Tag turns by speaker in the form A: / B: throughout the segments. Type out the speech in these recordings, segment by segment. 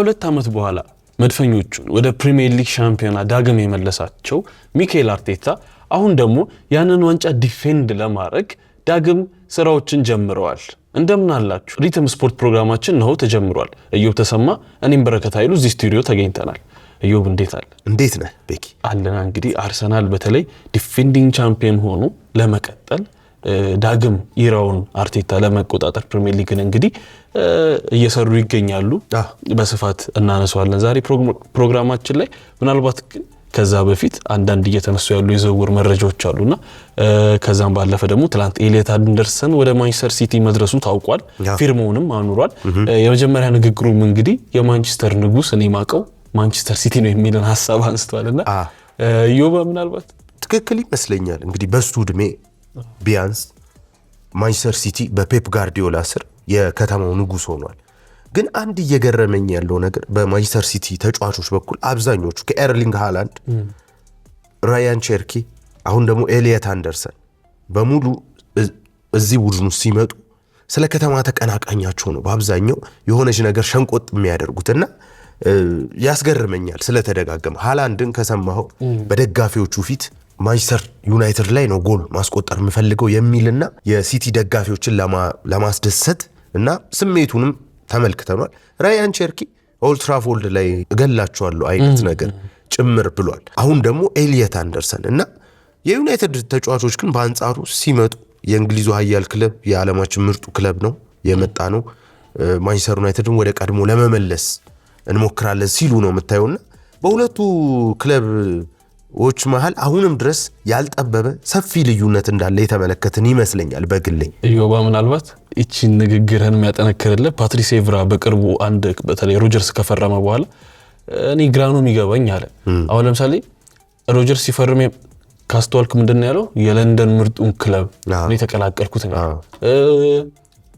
A: ከ22 ዓመት በኋላ መድፈኞቹን ወደ ፕሪሚየር ሊግ ሻምፒዮና ዳግም የመለሳቸው ሚኬል አርቴታ አሁን ደግሞ ያንን ዋንጫ ዲፌንድ ለማድረግ ዳግም ስራዎችን ጀምረዋል። እንደምን አላችሁ? ሪትም ስፖርት ፕሮግራማችን ነው ተጀምሯል። እዮብ ተሰማ እኔም በረከት ኃይሉ እዚህ ስቱዲዮ ተገኝተናል። እዮብ እንዴት አለ?
B: እንዴት ነህ ቤኪ?
A: አለና እንግዲህ አርሰናል በተለይ ዲፌንዲንግ ቻምፒዮን ሆኖ ለመቀጠል ዳግም ኢራውን አርቴታ ለመቆጣጠር ፕሪሚየር ሊግን እንግዲህ እየሰሩ ይገኛሉ። በስፋት እናነሳዋለን ዛሬ ፕሮግራማችን ላይ። ምናልባት ግን ከዛ በፊት አንዳንድ እየተነሱ ያሉ የዝውውር መረጃዎች አሉና ከዛም ባለፈ ደግሞ ትላንት ኤሊየት አንደርሰን ወደ ማንቸስተር ሲቲ መድረሱ ታውቋል። ፊርማውንም አኑሯል። የመጀመሪያ ንግግሩም እንግዲህ የማንቸስተር ንጉስ እኔ ማቀው ማንቸስተር ሲቲ ነው የሚልን ሐሳብ አንስቷልና ዮባ ምናልባት
B: ትክክል ይመስለኛል። እንግዲህ በሱ እድሜ ቢያንስ ማንቸስተር ሲቲ በፔፕ ጋርዲዮላ ስር የከተማው ንጉስ ሆኗል። ግን አንድ እየገረመኝ ያለው ነገር በማንቸስተር ሲቲ ተጫዋቾች በኩል አብዛኞቹ ከኤርሊንግ ሃላንድ፣ ራያን ቸርኪ አሁን ደግሞ ኤሊየት አንደርሰን በሙሉ እዚህ ቡድኑ ሲመጡ ስለ ከተማ ተቀናቃኛቸው ነው በአብዛኛው የሆነች ነገር ሸንቆጥ የሚያደርጉትና ያስገርመኛል ስለተደጋገመ። ሃላንድን ከሰማኸው በደጋፊዎቹ ፊት ማንቸስተር ዩናይትድ ላይ ነው ጎል ማስቆጠር የምፈልገው የሚልና የሲቲ ደጋፊዎችን ለማስደሰት እና ስሜቱንም ተመልክተናል። ራያን ቸርኪ ኦልድ ትራፎልድ ላይ እገላቸዋለሁ አይነት ነገር ጭምር ብሏል። አሁን ደግሞ ኤሊየት አንደርሰን እና የዩናይትድ ተጫዋቾች ግን በአንጻሩ ሲመጡ የእንግሊዙ ኃያል ክለብ የዓለማችን ምርጡ ክለብ ነው የመጣ ነው ማንቸስተር ዩናይትድን ወደ ቀድሞ ለመመለስ እንሞክራለን ሲሉ ነው የምታየውና በሁለቱ ክለቦች መሃል አሁንም ድረስ ያልጠበበ ሰፊ ልዩነት እንዳለ የተመለከትን ይመስለኛል በግለኝ።
A: እዮባ ምናልባት እቺን ንግግርህን የሚያጠነክርልህ ፓትሪስ ኤቭራ በቅርቡ አንድ በተለይ ሮጀርስ ከፈረመ በኋላ እኔ ግራ ነው የሚገባኝ አለ። አሁን ለምሳሌ ሮጀርስ ሲፈርም ካስተዋልክ ምንድነው ያለው? የለንደን ምርጡን ክለብ ነው የተቀላቀልኩት ነው።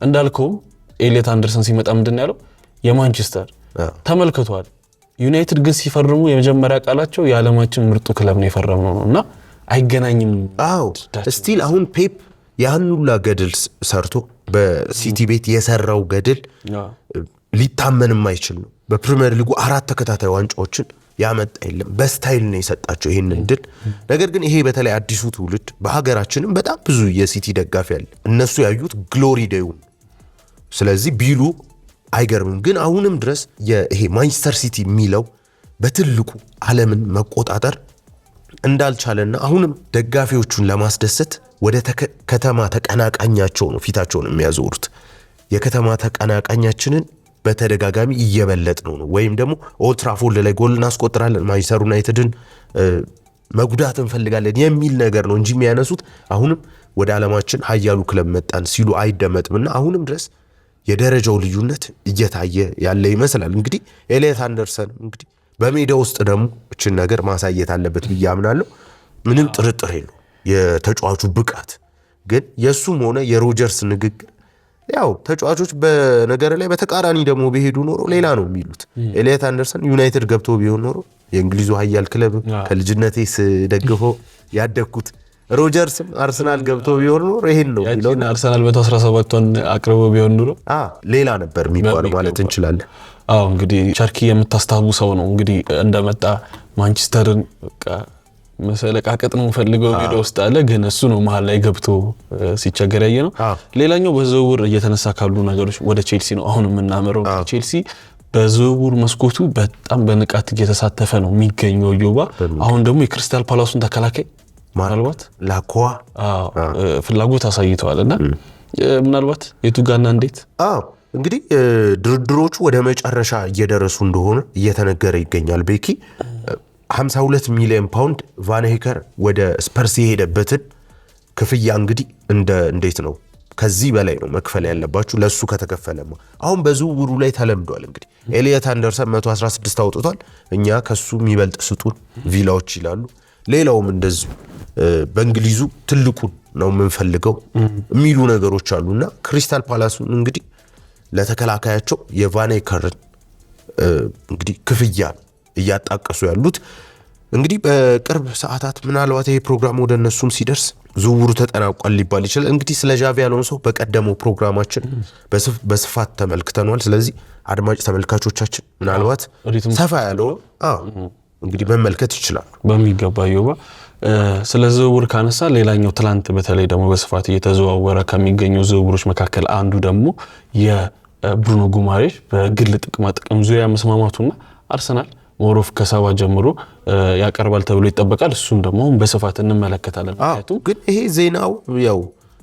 A: እንዳልከው ኤሊየት አንደርሰን ሲመጣ ምንድነው ያለው? የማንቸስተር ተመልክቷል። ዩናይትድ ግን ሲፈርሙ የመጀመሪያ ቃላቸው የዓለማችን ምርጡ ክለብ ነው የፈረምነው ነውና አይገናኝም።
B: ስቲል አሁን ፔፕ ያን ሁላ ገድል ሰርቶ በሲቲ ቤት የሰራው ገድል ሊታመን የማይችል ነው። በፕሪሚየር ሊጉ 4 ተከታታይ ዋንጫዎችን ያመጣ የለም። በስታይል ነው የሰጣቸው ይሄንን ድል። ነገር ግን ይሄ በተለይ አዲሱ ትውልድ በሀገራችንም በጣም ብዙ የሲቲ ደጋፊ አለ። እነሱ ያዩት ግሎሪ ዴዩን ስለዚህ ቢሉ አይገርምም። ግን አሁንም ድረስ ይሄ ማንቸስተር ሲቲ የሚለው በትልቁ ዓለምን መቆጣጠር እንዳልቻለና አሁንም ደጋፊዎቹን ለማስደሰት ወደ ከተማ ተቀናቃኛቸው ነው ፊታቸውን የሚያዞሩት። የከተማ ተቀናቃኛችንን በተደጋጋሚ እየበለጥ ነው ወይም ደግሞ ኦልድ ትራፎልድ ላይ ጎል እናስቆጥራለን ማንቸስተር ዩናይትድን መጉዳት እንፈልጋለን የሚል ነገር ነው እንጂ የሚያነሱት አሁንም ወደ ዓለማችን ኃያሉ ክለብ መጣን ሲሉ አይደመጥምና አሁንም ድረስ የደረጃው ልዩነት እየታየ ያለ ይመስላል። እንግዲህ ኤሊየት አንደርሰን እንግዲህ በሜዳ ውስጥ ደግሞ እችን ነገር ማሳየት አለበት ብዬ አምናለሁ። ምንም ጥርጥር የለው የተጫዋቹ ብቃት። ግን የሱም ሆነ የሮጀርስ ንግግር ያው ተጫዋቾች በነገር ላይ በተቃራኒ ደግሞ ቢሄዱ ኖሮ ሌላ ነው የሚሉት። ኤሊየት አንደርሰን ዩናይትድ ገብቶ ቢሆን ኖሮ የእንግሊዙ ኃያል ክለብ ከልጅነቴ ስደግፈው ያደግኩት ሮጀርስም አርሰናል ገብቶ ቢሆን ኖሮ ይሄን ነው የሚለው።
A: አርሰናል 117ን አቅርቦ ቢሆን ኖሮ
B: ሌላ ነበር የሚባለው ማለት እንችላለን።
A: እንግዲህ ቸርኪ የምታስታውሰው ነው እንግዲህ እንደመጣ ማንቸስተርን በቃ መሰለቃቀጥ ነው ፈልገው ሜዳ ውስጥ አለ። ግን እሱ ነው መሃል ላይ ገብቶ ሲቸገር ያየ ነው። ሌላኛው በዝውውር እየተነሳ ካሉ ነገሮች ወደ ቼልሲ ነው አሁን የምናመረው። ቼልሲ በዝውውር መስኮቱ በጣም በንቃት እየተሳተፈ ነው የሚገኘው ዮባ። አሁን ደግሞ የክሪስታል ፓላሱን ተከላካይ ምናልባት
B: ላኮዋ
A: ፍላጎት አሳይተዋልና ምናልባት የቱጋና እንዴት
B: እንግዲህ ድርድሮቹ ወደ መጨረሻ እየደረሱ እንደሆነ እየተነገረ ይገኛል። ቤኪ 52 ሚሊዮን ፓውንድ ቫን ሄከር ወደ ስፐርስ የሄደበትን ክፍያ እንግዲህ እንዴት ነው ከዚህ በላይ ነው መክፈል ያለባችሁ ለሱ ከተከፈለማ። አሁን በዝውውሩ ላይ ተለምዷል። እንግዲህ ኤሊየት አንደርሰን 116 አውጥቷል። እኛ ከሱ የሚበልጥ ስጡን ቪላዎች ይላሉ። ሌላውም እንደዚሁ በእንግሊዙ ትልቁን ነው የምንፈልገው የሚሉ ነገሮች አሉና ክሪስታል ፓላሱን እንግዲህ ለተከላካያቸው የቫን ሄከርን እንግዲህ ክፍያ እያጣቀሱ ያሉት እንግዲህ በቅርብ ሰዓታት ምናልባት ይሄ ፕሮግራም ወደ እነሱም ሲደርስ ዝውውሩ ተጠናቋል ሊባል ይችላል። እንግዲህ ስለ ዣቪ አሎንሶ በቀደመው ፕሮግራማችን በስፋት ተመልክተናል። ስለዚህ አድማጭ ተመልካቾቻችን ምናልባት ሰፋ ያለው እንግዲህ መመልከት ይችላሉ
A: በሚገባ ዮባ። ስለ ዝውውር ካነሳ ሌላኛው ትላንት በተለይ ደግሞ በስፋት እየተዘዋወረ ከሚገኙ ዝውውሮች መካከል አንዱ ደግሞ የብሩኖ ጉማሬሽ በግል ጥቅማ ጥቅም ዙሪያ መስማማቱና አርሰናል ሞሮፍ ከሰባ ጀምሮ ያቀርባል ተብሎ ይጠበቃል። እሱም ደግሞ በስፋት እንመለከታለን። ምክንያቱም
B: ግን ይሄ ዜናው ያው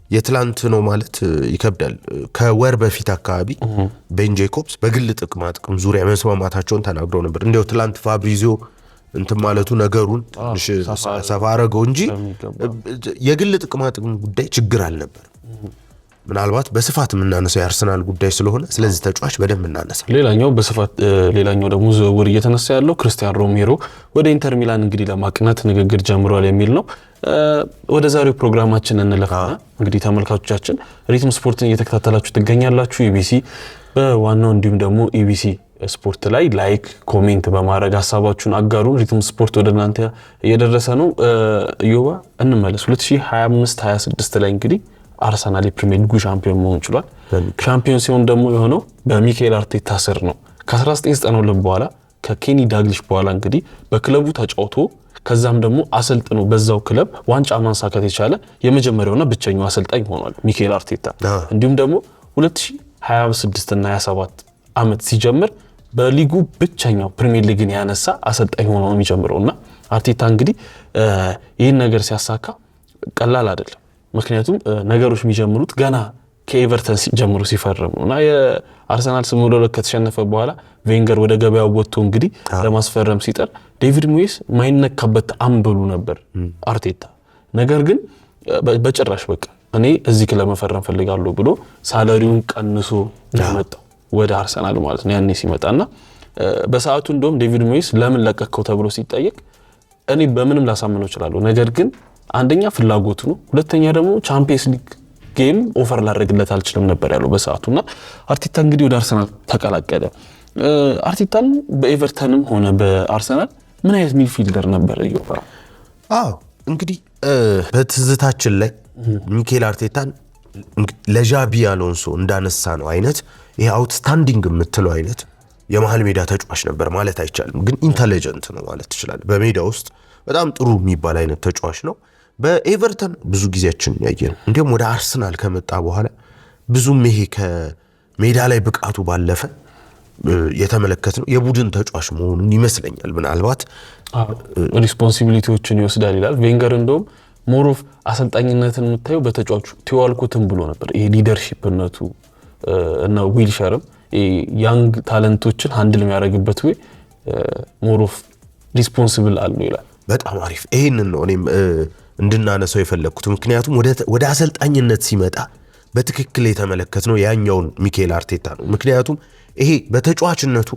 B: የትላንት ነው ማለት ይከብዳል። ከወር በፊት አካባቢ ቤን ጄኮብስ በግል ጥቅማ ጥቅም ዙሪያ መስማማታቸውን ተናግረው ነበር። እንዲያው ትላንት ፋብሪዚዮ እንትን ማለቱ ነገሩን ትንሽ ሰፋ አረገው እንጂ የግል ጥቅማ ጥቅም ጉዳይ ችግር አልነበር። ምናልባት በስፋት የምናነሳው የአርሰናል ጉዳይ ስለሆነ ስለዚህ ተጫዋች በደንብ እናነሳ።
A: ሌላኛው ደግሞ ዝውውር እየተነሳ ያለው ክርስቲያን ሮሜሮ ወደ ኢንተር ሚላን እንግዲህ ለማቅናት ንግግር ጀምሯል የሚል ነው። ወደ ዛሬው ፕሮግራማችን እንለፍና እንግዲህ ተመልካቾቻችን ሪትም ስፖርትን እየተከታተላችሁ ትገኛላችሁ። ኢቢሲ በዋናው እንዲሁም ደግሞ ኢቢሲ ስፖርት ላይ ላይክ ኮሜንት በማድረግ ሀሳባችሁን አጋሩ። ሪትም ስፖርት ወደ እናንተ እየደረሰ ነው። ዮባ እንመለስ። 2025-26 ላይ እንግዲህ አርሰናል የፕሪሚየር ሊጉ ሻምፒዮን መሆን ችሏል። ሻምፒዮን ሲሆን ደግሞ የሆነው በሚካኤል አርቴታ ስር ነው። ከ1992 በኋላ ከኬኒ ዳግሊሽ በኋላ እንግዲህ በክለቡ ተጫውቶ ከዛም ደግሞ አሰልጥኖ በዛው ክለብ ዋንጫ ማንሳት የቻለ የመጀመሪያውና ብቸኛው አሰልጣኝ ሆኗል ሚካኤል አርቴታ። እንዲሁም ደግሞ 2026 እና 27 ዓመት ሲጀምር በሊጉ ብቸኛው ፕሪሚየር ሊግን ያነሳ አሰልጣኝ ሆኖ ነው የሚጀምረውና አርቴታ እንግዲህ ይህን ነገር ሲያሳካ ቀላል አይደለም። ምክንያቱም ነገሮች የሚጀምሩት ገና ከኤቨርተን ጀምሮ ሲፈርም ነውና የአርሰናል 8-2 ከተሸነፈ በኋላ ቬንገር ወደ ገበያው ወጥቶ እንግዲህ ለማስፈረም ሲጠር ዴቪድ ሙይስ ማይነካበት አምበሉ ነበር አርቴታ። ነገር ግን በጭራሽ በቃ እኔ እዚህ ክለብ መፈረም ፈልጋለሁ ብሎ ሳላሪውን ቀንሶ ያመጣው ወደ አርሰናል ማለት ነው። ያኔ ሲመጣና በሰዓቱ እንደውም ዴቪድ ሙይስ ለምን ለቀቀው ተብሎ ሲጠየቅ እኔ በምንም ላሳምነው እችላለሁ፣ ነገር ግን አንደኛ ፍላጎቱ ነው፣ ሁለተኛ ደግሞ ቻምፒየንስ ሊግ ጌም ኦፈር ላደርግለት አልችልም ነበር ያለው በሰዓቱና አርቴታ እንግዲህ ወደ አርሰናል ተቀላቀለ። አርቴታን በኤቨርተንም ሆነ በአርሰናል ምን አይነት ሚድፊልደር ነበር ይወራ?
B: እንግዲህ በትዝታችን ላይ ሚካኤል አርቴታን ለዣቢ አሎንሶ እንዳነሳ ነው አይነት ይሄ አውትስታንዲንግ የምትለው አይነት የመሃል ሜዳ ተጫዋች ነበር ማለት አይቻልም፣ ግን ኢንተለጀንት ነው ማለት ትችላለህ። በሜዳ ውስጥ በጣም ጥሩ የሚባል አይነት ተጫዋች ነው። በኤቨርተን ብዙ ጊዜያችን ያየን፣ እንዲሁም ወደ አርሰናል ከመጣ በኋላ ብዙም ይሄ ከሜዳ ላይ ብቃቱ ባለፈ የተመለከትነው የቡድን ተጫዋች መሆኑን ይመስለኛል። ምናልባት
A: ሪስፖንሲቢሊቲዎችን ይወስዳል ይላል ቬንገር። እንደውም ሞሮፍ አሰልጣኝነትን የምታየው በተጫዋቹ ቲዋልኩትም ብሎ ነበር። ይሄ ሊደርሺፕነቱ እና ዊልሸርም ያንግ ታለንቶችን ሃንድል የሚያደርግበት ወይ ሞሮፍ ሪስፖንሲብል አለው ይላል።
B: በጣም አሪፍ። ይሄንን ነው እኔም እንድናነሳው የፈለኩት። ምክንያቱም ወደ አሰልጣኝነት ሲመጣ በትክክል የተመለከትነው ያኛውን ሚካኤል አርቴታ ነው። ምክንያቱም ይሄ በተጫዋችነቱ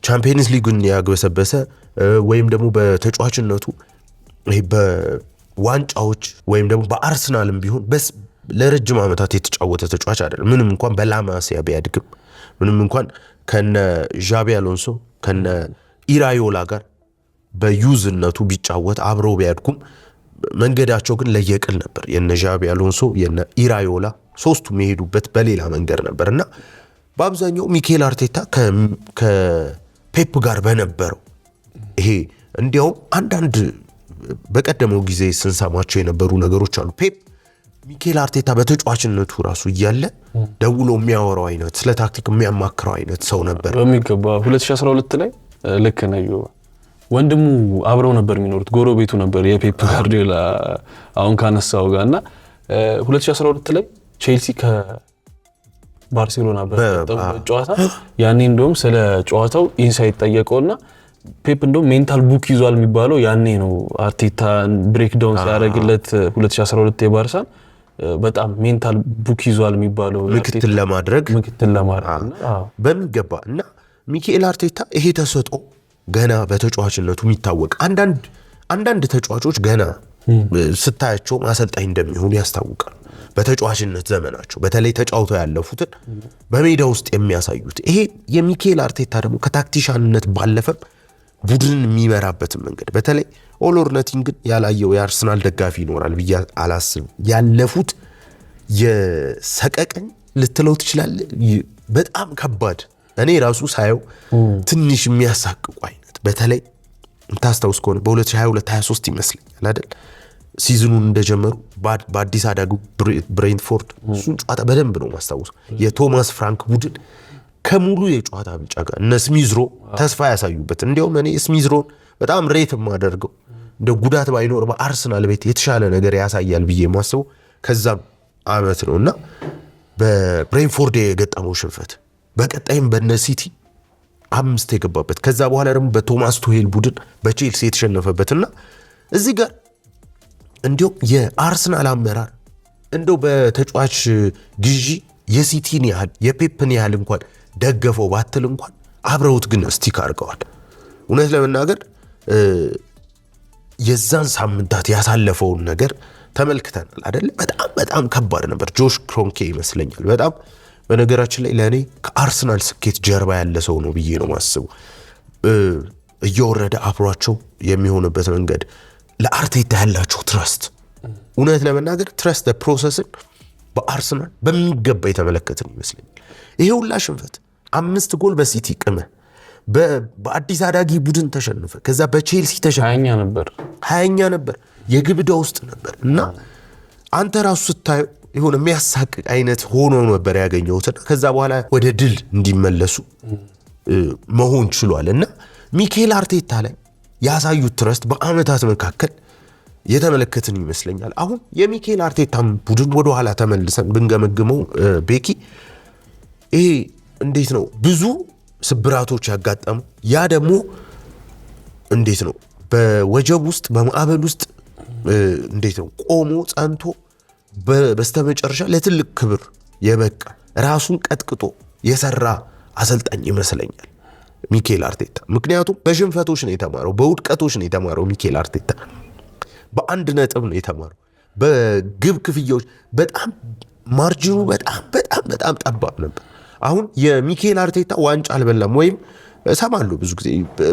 B: ቻምፒየንስ ሊግን ያግበሰበሰ ወይም ደግሞ በተጫዋችነቱ ይሄ በዋንጫዎች ወይም ደግሞ በአርሰናልም ቢሆን ለረጅም ዓመታት የተጫወተ ተጫዋች አይደለም። ምንም እንኳን በላማሲያ ቢያድግም፣ ምንም እንኳን ከነ ዣቢ አሎንሶ ከነ ኢራዮላ ጋር በዩዝነቱ ቢጫወት አብረው ቢያድጉም መንገዳቸው ግን ለየቅል ነበር። የነ ዣቢ አሎንሶ የነ ኢራዮላ ሶስቱ የሚሄዱበት በሌላ መንገድ ነበርና በአብዛኛው ሚካኤል አርቴታ ከፔፕ ጋር በነበረው ይሄ እንዲያውም አንዳንድ በቀደመው ጊዜ ስንሰማቸው የነበሩ ነገሮች አሉ። ፔፕ ሚካኤል አርቴታ በተጫዋችነቱ ራሱ እያለ ደውሎ የሚያወራው አይነት ስለ ታክቲክ የሚያማክረው አይነት ሰው ነበር።
A: በሚገባ 2012 ላይ ልክ ነው። ወንድሙ አብረው ነበር የሚኖሩት፣ ጎረቤቱ ነበር የፔፕ ጋርዲዮላ አሁን ካነሳው ጋርና 2012 ላይ ቼልሲ ከባርሴሎና በጨዋታ ያኔ እንደውም ስለ ጨዋታው ኢንሳይት ጠየቀውና ፔፕ እንደውም ሜንታል ቡክ ይዟል የሚባለው ያኔ ነው። አርቴታ ብሬክዳውን ሲያደርግለት 2012 የባርሳን በጣም ሜንታል ቡክ ይዟል የሚባለው
B: ምክትል ለማድረግ በሚገባ እና ሚካኤል አርቴታ ይሄ ተሰጥኦ ገና በተጫዋችነቱ የሚታወቅ አንዳንድ ተጫዋቾች ገና ስታያቸው አሰልጣኝ እንደሚሆኑ ያስታውቃል። በተጫዋችነት ዘመናቸው በተለይ ተጫውተው ያለፉትን በሜዳ ውስጥ የሚያሳዩት ይሄ የሚካኤል አርቴታ ደግሞ ከታክቲሻንነት ባለፈ ቡድንን የሚመራበትን መንገድ በተለይ ኦል ኦር ነቲንግ ግን ያላየው የአርሰናል ደጋፊ ይኖራል ብዬ አላስብም። ያለፉት የሰቀቀኝ ልትለው ትችላለህ፣ በጣም ከባድ እኔ ራሱ ሳየው ትንሽ የሚያሳቅቁ አይነት በተለይ ታስታውስ ከሆነ በ2022-23 ይመስለኛል አይደል ሲዝኑን እንደጀመሩ በአዲስ አዳጉ ብሬንትፎርድ እሱን ጨዋታ በደንብ ነው ማስታወስ። የቶማስ ፍራንክ ቡድን ከሙሉ የጨዋታ ብልጫ ጋር እነ ስሚዝሮ ተስፋ ያሳዩበት፣ እንዲያውም እኔ ስሚዝሮን በጣም ሬት የማደርገው እንደ ጉዳት ባይኖር በአርሰናል ቤት የተሻለ ነገር ያሳያል ብዬ የማስበው ከዛም አመት ነው እና በብሬንትፎርድ የገጠመው ሽንፈት በቀጣይም በነ ሲቲ 5 የገባበት ከዛ በኋላ ደግሞ በቶማስ ቱሄል ቡድን በቼልሲ የተሸነፈበትና እዚህ ጋር እንዲያው የአርሰናል አመራር እንደው በተጫዋች ግዢ የሲቲን ያህል የፔፕን ያህል እንኳን ደገፈው ባትል እንኳን አብረውት ግን ስቲክ አድርገዋል። እውነት ለመናገር የዛን ሳምንታት ያሳለፈውን ነገር ተመልክተናል አይደል? በጣም ከባድ ነበር። ጆሽ ክሮንኬ ይመስለኛል በጣም በነገራችን ላይ ለእኔ ከአርሰናል ስኬት ጀርባ ያለ ሰው ነው ብዬ ነው ማስቡ። እየወረደ አብሯቸው የሚሆንበት መንገድ ለአርቴታ ያላቸው ትረስት፣ እውነት ለመናገር ትረስት ፕሮሰስን በአርሰናል በሚገባ የተመለከትን ይመስለኛል። ይሄ ሁላ ሽንፈት 5 ጎል በሲቲ ቅመ በአዲስ አዳጊ ቡድን ተሸንፈ ከዛ በቼልሲ ተሸንፈ 20ኛ ነበር የግብዳ ውስጥ ነበር እና አንተ ራሱ ስታየው የሆነ የሚያሳቅቅ አይነት ሆኖ ነበር ያገኘሁት። ከዛ በኋላ ወደ ድል እንዲመለሱ መሆን ችሏል እና ሚኬል አርቴታ ላይ ያሳዩት ትረስት በአመታት መካከል የተመለከትን ይመስለኛል። አሁን የሚኬል አርቴታም ቡድን ወደ ኋላ ተመልሰን ብንገመግመው ቤኪ ይሄ እንዴት ነው ብዙ ስብራቶች ያጋጠሙ፣ ያ ደግሞ እንዴት ነው በወጀብ ውስጥ በማዕበል ውስጥ እንዴት ነው ቆሞ ጸንቶ በስተመጨረሻ ለትልቅ ክብር የበቃ ራሱን ቀጥቅጦ የሰራ አሰልጣኝ ይመስለኛል ሚኬል አርቴታ። ምክንያቱም በሽንፈቶች ነው የተማረው፣ በውድቀቶች ነው የተማረው ሚኬል አርቴታ። በአንድ ነጥብ ነው የተማረው። በግብ ክፍያዎች በጣም ማርጂኑ በጣም ጠባብ ነበር። አሁን የሚኬል አርቴታ ዋንጫ አልበላም ወይም እሰማለሁ ብዙ ጊዜ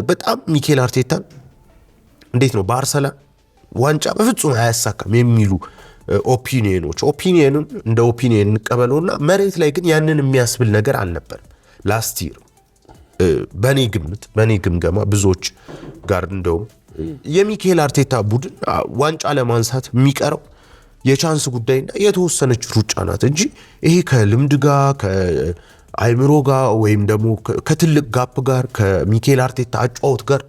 B: በጣም ሚኬል አርቴታን እንዴት ነው በአርሰናል ዋንጫ በፍጹም አያሳካም የሚሉ ኦፒኒየኑን እንደ ኦፒኒየን እንቀበለውና መሬት ላይ ግን ያንን የሚያስብል ነገር አልነበርም። ላስት ይር በኔ ግምገማ ብዙዎች ጋር እንደውም የሚኬል አርቴታ ቡድን ዋንጫ ለማንሳት የሚቀረው የቻንስ ጉዳይና የተወሰነች ሩጫ ናት እንጂ ይሄ ከልምድ ጋር ከአይምሮ ጋር ወይም ደግሞ ከትልቅ ጋፕ ጋር ከሚኬል አርቴታ አጫወት ጋር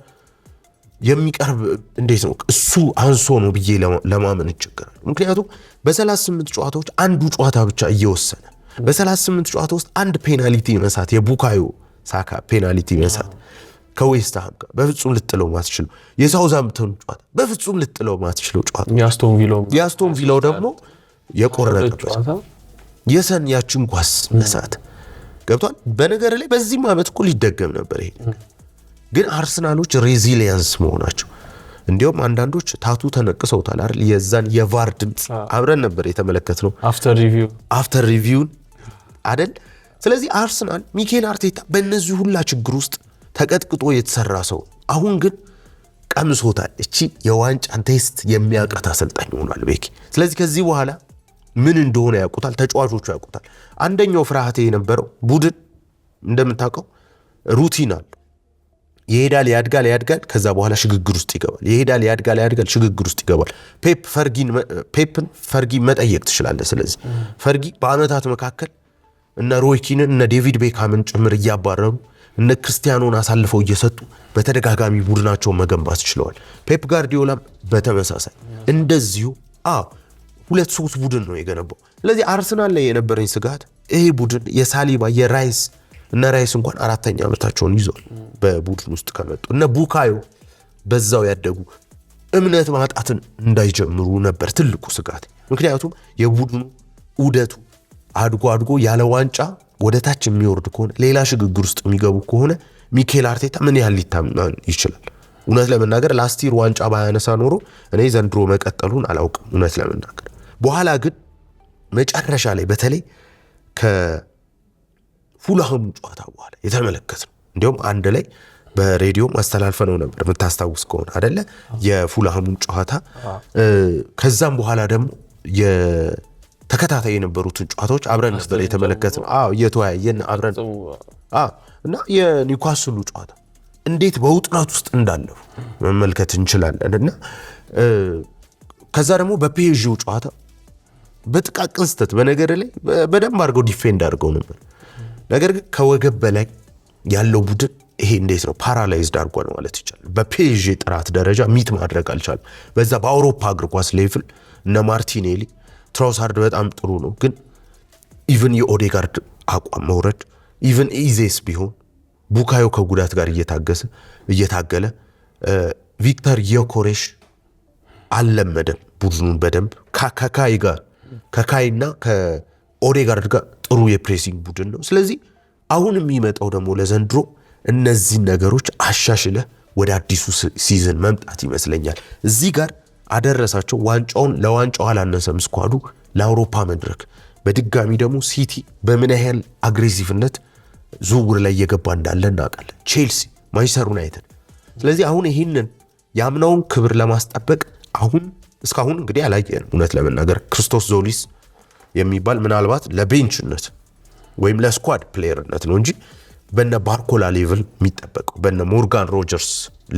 B: የሚቀርብ እንዴት ነው እሱ አንሶ ነው ብዬ ለማመን ይቸግራል። ምክንያቱም በ38 ጨዋታዎች አንዱ ጨዋታ ብቻ እየወሰነ በ38 ጨዋታ ውስጥ አንድ ፔናልቲ መሳት የቡካዮ ሳካ ፔናልቲ መሳት ከዌስትሃም ጋር በፍጹም ልጥለው ማትችለው የሳውዛምፕተን ጨዋታ በፍጹም ልጥለው ማትችለው ጨዋታ የአስቶን ቪላው ደግሞ የቆረጠበት የሰን ያችን ኳስ መሳት ገብቷል። በነገር ላይ በዚህም ዓመት እኮ ሊደገም ነበር ይሄ ነገር። ግን አርሰናሎች ሬዚሊየንስ መሆናቸው እንዲያውም አንዳንዶች ታቱ ተነቅሰውታል አይደል? የዛን የቫር ድምፅ አብረን ነበር የተመለከትነው አፍተር ሪቪውን አይደል? ስለዚህ አርሰናል ሚኬል አርቴታ በእነዚህ ሁላ ችግር ውስጥ ተቀጥቅጦ የተሰራ ሰው አሁን ግን ቀምሶታል። እቺ የዋንጫን ቴስት የሚያውቃት አሰልጣኝ ሆኗል ቤኪ። ስለዚህ ከዚህ በኋላ ምን እንደሆነ ያውቁታል፣ ተጫዋቾቹ ያውቁታል። አንደኛው ፍርሃቴ የነበረው ቡድን እንደምታውቀው ሩቲን አለ። ይሄዳል ያድጋል፣ ከዛ በኋላ ሽግግር ውስጥ ይገባል። ይሄዳል ያድጋል፣ ሽግግር ውስጥ ይገባል። ፔፕን ፈርጊን መጠየቅ ትችላለህ። ስለዚህ ፈርጊ በአመታት መካከል እነ ሮይኪንን እነ ዴቪድ ቤካምን ጭምር እያባረሩ እነ ክርስቲያኖን አሳልፈው እየሰጡ በተደጋጋሚ ቡድናቸውን መገንባት ችለዋል። ፔፕ ጋርዲዮላም በተመሳሳይ እንደዚሁ 2-3 ቡድን ነው የገነባው። ስለዚህ አርሰናል ላይ የነበረኝ ስጋት ይሄ ቡድን የሳሊባ የራይስ እነ ራይስ እንኳን 4ኛ ዓመታቸውን ይዘዋል በቡድን ውስጥ ከመጡ እነ ቡካዮ በዛው ያደጉ እምነት ማጣትን እንዳይጀምሩ ነበር ትልቁ ስጋት። ምክንያቱም የቡድኑ ዑደቱ አድጎ ያለ ዋንጫ ወደ ታች የሚወርድ ከሆነ ሌላ ሽግግር ውስጥ የሚገቡ ከሆነ ሚኬል አርቴታ ምን ያህል ሊታመን ይችላል? እውነት ለመናገር ላስቲር ዋንጫ ባያነሳ ኖሮ እኔ ዘንድሮ መቀጠሉን አላውቅም እውነት ለመናገር። በኋላ ግን መጨረሻ ላይ በተለይ ከፉልሃም ጨዋታ በኋላ የተመለከትነው እንዲሁም አንድ ላይ በሬዲዮ ማስተላልፈነው ነበር የምታስታውስ ከሆነ አይደለ የፉልሃሙን ጨዋታ። ከዛም በኋላ ደግሞ የተከታታይ የነበሩትን ጨዋታዎች አብረን ነበር የተመለከትነው። እየተወያየን አብረን እና የኒውካስሉ ጨዋታ እንዴት በውጥረት ውስጥ እንዳለፉ መመልከት እንችላለን። እና ከዛ ደግሞ በፒኤስጂው ጨዋታ በጥቃቅን ስህተት በነገር ላይ በደንብ አድርገው ዲፌንድ አድርገው ነበር። ነገር ግን ከወገብ በላይ ያለው ቡድን ይሄ እንዴት ነው ፓራላይዝድ አድርጓል ማለት ይቻላል። በፒኤስጂ ጥራት ደረጃ ሚት ማድረግ አልቻለም። በዛ በአውሮፓ እግር ኳስ ሌቭል እነ ማርቲኔሊ ትራውሳርድ በጣም ጥሩ ነው፣ ግን ኢቭን የኦዴጋርድ አቋም መውረድ ኢቭን ኢዜስ ቢሆን ቡካዮ ከጉዳት ጋር እየታገለ ቪክተር ዮኬሬሽ አልለመደም ቡድኑን በደንብ ከካይና ከኦዴጋርድ ጋር ጥሩ የፕሬሲንግ ቡድን ነው። ስለዚህ አሁን የሚመጣው ደግሞ ለዘንድሮ እነዚህን ነገሮች አሻሽለ ወደ አዲሱ ሲዝን መምጣት ይመስለኛል። እዚህ ጋር አደረሳቸው። ለዋንጫው አላነሰም ስኳዱ ለአውሮፓ መድረክ። በድጋሚ ደግሞ ሲቲ በምን ያህል አግሬሲቭነት ዝውውር ላይ እየገባ እንዳለ እናውቃለን። ቼልሲ፣ ማንቸስተር ዩናይትድ። ስለዚህ አሁን ይህንን የአምናውን ክብር ለማስጠበቅ እስካሁን እንግዲህ አላየንም። እውነት ለመናገር ክርስቶስ ዞሊስ የሚባል ምናልባት ለቤንችነት ወይም ለስኳድ ፕሌየርነት ነው እንጂ በነ ባርኮላ ሌቭል የሚጠበቀው በነ ሞርጋን ሮጀርስ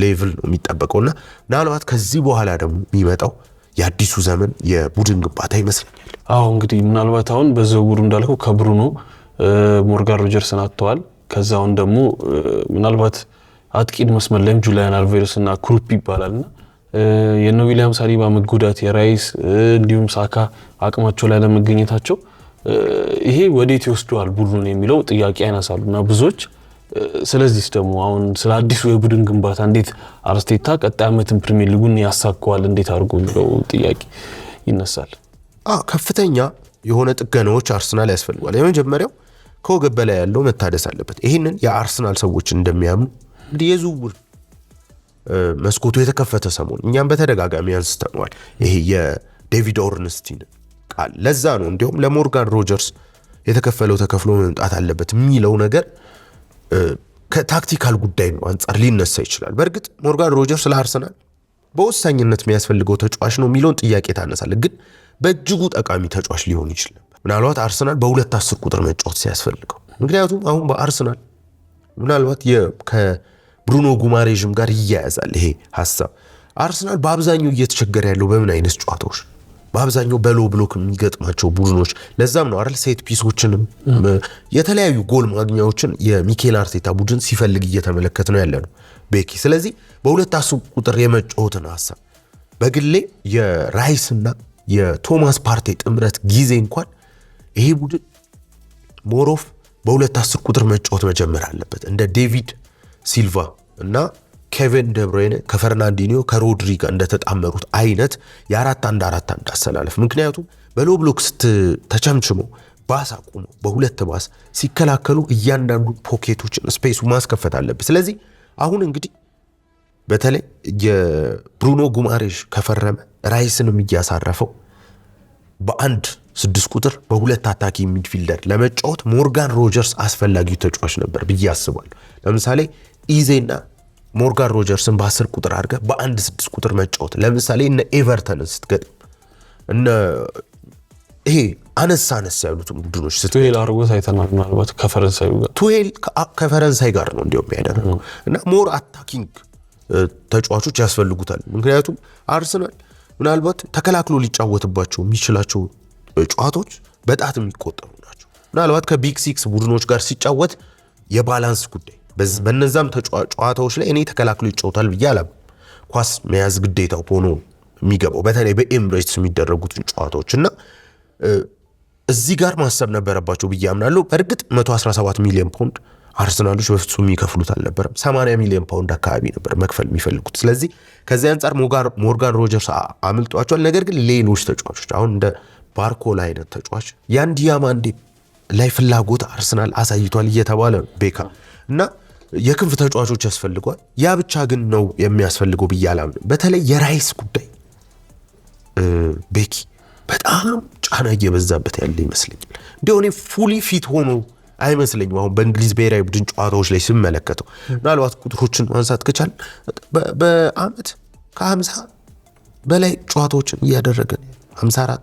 B: ሌቭል ነው የሚጠበቀውና ምናልባት ከዚህ በኋላ ደግሞ የሚመጣው የአዲሱ ዘመን የቡድን ግንባታ ይመስለኛል።
A: እንግዲህ ምናልባት አሁን በዝውውሩ እንዳልከው ከብሩኖ ሞርጋን ሮጀርስን አጥተዋል። ከዛውን ደግሞ ምናልባት አጥቂድ መስመር ላይም ጁሊያን አልቬርስ እና ክሩፕ ይባላልና የነ ዊሊያም ሳሊባ መጎዳት የራይስ እንዲሁም ሳካ አቅማቸው ላይ ለመገኘታቸው ይሄ ወዴት ይወስደዋል ቡድኑን የሚለው ጥያቄ ያነሳሉና ብዙዎች ስለዚህ ደግሞ አሁን ስለ አዲሱ የቡድን ግንባታ እንዴት አርቴታ ቀጣይ ዓመትን ፕሪሚየር ሊጉን ያሳካዋል እንዴት አድርጎ የሚለው ጥያቄ ይነሳል።
B: ከፍተኛ የሆነ ጥገናዎች አርሰናል ያስፈልጋል። የመጀመሪያው ከወገብ በላይ ያለው መታደስ አለበት። ይሄንን የአርሰናል ሰዎች እንደሚያምኑ እንግዲህ የዝውውር መስኮቱ የተከፈተ ሰሞን እኛም በተደጋጋሚ አንስተናል። ይሄ የዴቪድ ኦርንስቲን ቃል ለዛ ነው እንዲሁም ለሞርጋን ሮጀርስ የተከፈለው ተከፍሎ መምጣት አለበት የሚለው ነገር ከታክቲካል ጉዳይ ነው አንጻር ሊነሳ ይችላል። በእርግጥ ሞርጋን ሮጀርስ ለአርሰናል በወሳኝነት የሚያስፈልገው ተጫዋች ነው የሚለውን ጥያቄ ታነሳለ፣ ግን በእጅጉ ጠቃሚ ተጫዋች ሊሆን ይችላል። ምናልባት አርሰናል በ2-10 ቁጥር መጫወት ሲያስፈልገው፣ ምክንያቱም አሁን በአርሰናል ምናልባት ከብሩኖ ጉማሬዥም ጋር ይያያዛል ይሄ ሀሳብ። አርሰናል በአብዛኛው እየተቸገረ ያለው በምን አይነት ጨዋታዎች በአብዛኛው በሎ ብሎክ የሚገጥማቸው ቡድኖች። ለዛም ነው አይደል ሴት ፒሶችንም የተለያዩ ጎል ማግኛዎችን የሚኬል አርቴታ ቡድን ሲፈልግ እየተመለከተ ነው ያለ ነው ቤኪ። ስለዚህ በ2-10 ቁጥር የመጫወትን ሀሳብ በግሌ የራይስና የቶማስ ፓርቴ ጥምረት ጊዜ እንኳን ይሄ ቡድን ሞሮፍ በ2-10 ቁጥር መጫወት መጀመር አለበት። እንደ ዴቪድ ሲልቫ እና ኬቨን ደብሮይነ ከፈርናንዲኒዮ ከሮድሪ ጋር እንደተጣመሩት አይነት የ4-1-4-1 አሰላለፍ። ምክንያቱም በሎ ብሎክ ተቸምችሞ ባስ አቁሞ በሁለት ባስ ሲከላከሉ እያንዳንዱ ፖኬቶችን ስፔሱ ማስከፈት አለበት። ስለዚህ አሁን እንግዲህ በተለይ የብሩኖ ጉማሬሽ ከፈረመ ራይስንም እያሳረፈው በአንድ 6 ቁጥር በሁለት አታኪ ሚድፊልደር ለመጫወት ሞርጋን ሮጀርስ አስፈላጊው ተጫዋች ነበር ብዬ አስባለሁ። ለምሳሌ ኢዜና ሞርጋን ሮጀርስን በ10 ቁጥር አድርገ በአንድ 6 ቁጥር መጫወት፣ ለምሳሌ እነ ኤቨርተንን ስትገጥም እነ ይሄ አነስ ያሉትን ቡድኖች
A: ቱሄል አርጎት አይተናል። ምናልባት
B: ከፈረንሳይ ጋር ነው እንዲያውም ያደረገው እና ሞር አታኪንግ ተጫዋቾች ያስፈልጉታል። ምክንያቱም አርሰናል ምናልባት ተከላክሎ ሊጫወትባቸው የሚችላቸው ጨዋታዎች በጣት የሚቆጠሩ ናቸው። ምናልባት ከቢግ ሲክስ ቡድኖች ጋር ሲጫወት የባላንስ ጉዳይ በነዛም ጨዋታዎች ላይ እኔ ተከላክሎ ይጫወታል ብዬ አላምንም። ኳስ መያዝ ግዴታው ሆኖ የሚገባው በተለይ በኤምሬትስ የሚደረጉትን ጨዋታዎች እና እዚህ ጋር ማሰብ ነበረባቸው ብዬ አምናለሁ። በእርግጥ 117 ሚሊዮን ፓውንድ አርሰናሎች በፍጹም የሚከፍሉት አልነበረም። 80 ሚሊዮን ፓውንድ አካባቢ ነበር መክፈል የሚፈልጉት። ስለዚህ ከዚህ አንጻር ሞርጋን ሮጀርስ አምልጧቸዋል። ነገር ግን ሌሎች ተጫዋቾች አሁን እንደ ባርኮላ አይነት ተጫዋች ያን ዲያማንዴ ላይ ፍላጎት አርሰናል አሳይቷል እየተባለ ቤካ እና የክንፍ ተጫዋቾች ያስፈልጓል። ያ ብቻ ግን ነው የሚያስፈልገው ብዬ አላምንም። በተለይ የራይስ ጉዳይ ቤኪ በጣም ጫና እየበዛበት ያለ ይመስለኛል። እንዲሁ እኔ ፉሊ ፊት ሆኖ አይመስለኝም። አሁን በእንግሊዝ ብሔራዊ ቡድን ጨዋታዎች ላይ ስመለከተው ምናልባት ቁጥሮችን ማንሳት ከቻል በአመት ከ50 በላይ ጨዋታዎችን እያደረገ 54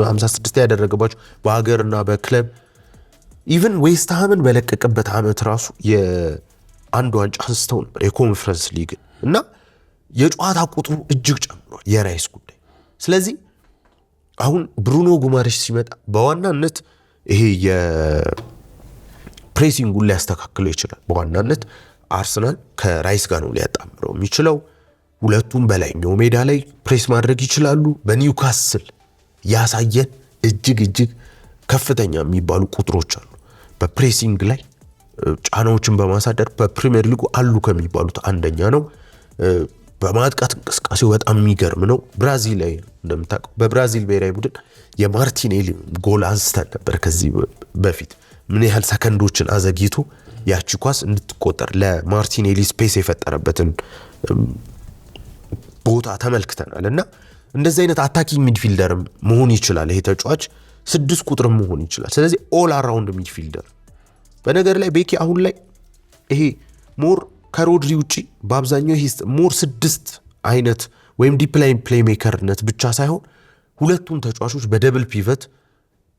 B: 56 ያደረገባቸው በሀገርና በክለብ ኢቭን ዌስትሃምን በለቀቀበት አመት ራሱ የአንድ ዋንጫ አንስተው ነበር የኮንፈረንስ ሊግ እና የጨዋታ ቁጥሩ እጅግ ጨምሯል የራይስ ጉዳይ። ስለዚህ አሁን ብሩኖ ጉማሬሽ ሲመጣ በዋናነት ይሄ የፕሬሲንጉን ሊያስተካክለው ይችላል። በዋናነት አርሰናል ከራይስ ጋር ነው ሊያጣምረው የሚችለው። ሁለቱም በላይኛው ሜዳ ላይ ፕሬስ ማድረግ ይችላሉ። በኒውካስል ያሳየን እጅግ ከፍተኛ የሚባሉ ቁጥሮች አሉ። በፕሬሲንግ ላይ ጫናዎችን በማሳደር በፕሪሚየር ሊጉ አሉ ከሚባሉት አንደኛ ነው። በማጥቃት እንቅስቃሴው በጣም የሚገርም ነው። ብራዚል ላይ እንደምታውቀው በብራዚል ብሔራዊ ቡድን የማርቲኔሊ ጎል አንስተን ነበር ከዚህ በፊት ምን ያህል ሰከንዶችን አዘግይቶ ያቺ ኳስ እንድትቆጠር ለማርቲኔሊ ስፔስ የፈጠረበትን ቦታ ተመልክተናል። እና እንደዚህ አይነት አታኪንግ ሚድፊልደር መሆን ይችላል ይሄ ተጫዋች፣ 6 ቁጥር መሆን ይችላል። ስለዚህ ኦል አራውንድ ሚድፊልደር። በነገር ላይ ቤኪ አሁን ላይ ይሄ ሞር ከሮድሪ ውጪ በአብዛኛው ይሄ ሞር 6 አይነት ወይም ዲፕ ላይን ፕሌይሜከርነት ብቻ ሳይሆን ሁለቱም ተጫዋቾች በደብል ፒቨት